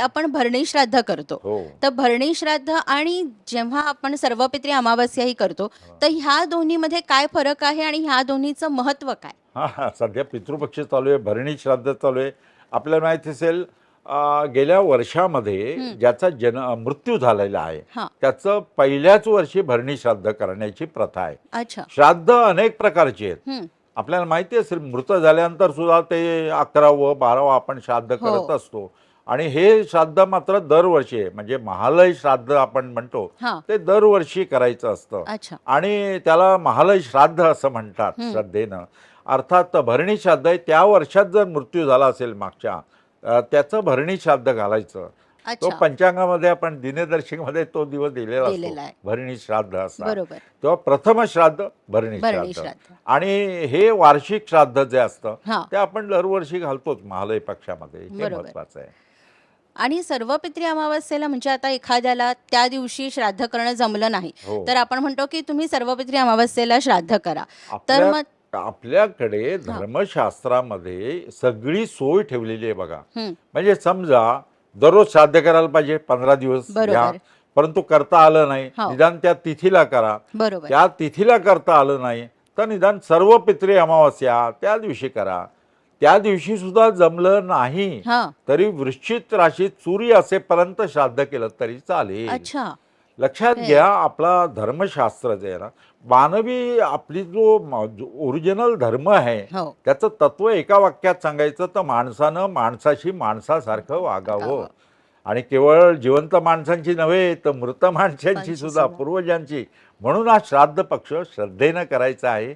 आपण भरणी श्राद्ध करतो. हो. तर भरणी श्राद्ध आणि जेव्हा आपण सर्वपित्री अमावास्याही करतो, तर ह्या दोन्हीमध्ये काय फरक आहे आणि ह्या दोन्हीचं महत्त्व काय? हां, हां. सध्या पितृपक्ष चालू आहे, भरणी श्राद्ध चालू आहे. आपल्याला माहिती असेल गेल्या वर्षामध्ये ज्याचा मृत्यू झालेला आहे, हां. त्याचं पहिल्याच वर्षी भरणी श्राद्ध करण्याची प्रथा आहे. अच्छा. श्राद्ध अनेक प्रकारची आहेत. हं. आपल्याला माहिती असेल मृत झाल्यानंतर सुद्धा ते 11वं 12वं आपण श्राद्ध करत हो. असतो. आणि हे श्राद्ध मात्र दरवर्षी आहे, म्हणजे महालय श्राद्ध आपण म्हणतो हां. ते दरवर्षी करायचं असतं. अच्छा. आणि त्याला महालय श्राद्ध असं म्हणतात श्रद्धेनं. अर्थात भरणी श्राद्ध आहे त्या वर्षात जर मृत्यू झाला असेल मागच्या, त्याचं भरणी श्राद्ध घालायचं. तो अच्छा. पंचांगामध्ये आपण दिनदर्शिकेमध्ये तो दिवस दिलेला दिलेला असतो, आहे. भरणी श्राद्ध असा. बरोबर. तेव्हा प्रथम श्राद्ध भरणी भरणी श्राद्ध. श्राद्ध. आणि हे वार्षिक श्राद्ध जे असतं हां. ते आपण दरवर्षी घालतोच महालय पक्षामध्ये. हे बरोबर. महत्वाचं आहे. आणि सर्वपित्री अमावास्येला म्हणजे आता एखाद्याला त्या दिवशी श्राद्ध करणं जमलं नाही, हो. तर आपण म्हणतो की तुम्ही सर्वपित्री अमावास्येला श्राद्ध करा. तर मग आपल्याकडे धर्मशास्त्रामध्ये सगळी सोय ठेवलेली आहे बघा. हं. म्हणजे समजा दररोज श्राद्ध करायला पाहिजे 15 दिवस बरोबर. घ्या, परंतु करता आलं नाही, हो. निदान त्या तिथीला करा. बरोबर. त्या तिथीला करता आलं नाही तर निदान सर्व पित्री अमावास्या त्या दिवशी करा. त्या दिवशी सुद्धा जमलं नाही हां. तरी वृश्चिक राशीत सूर्य असेपर्यंत श्राद्ध केलं तरी चालेल. अच्छा. लक्षात हे. घ्या, आपला धर्मशास्त्र जे आहे ना, मानवी आपली जो ओरिजिनल धर्म आहे हो. त्याचं तत्व एका वाक्यात सांगायचं तर माणसानं माणसाशी माणसासारखं वागावं. वागावं. आणि केवळ जिवंत माणसांची नव्हे तर मृत माणसांची माणसाची सुद्धा, सुद्धा. पूर्वजांची. म्हणून हा श्राद्ध पक्ष श्रद्धेनं करायचा आहे.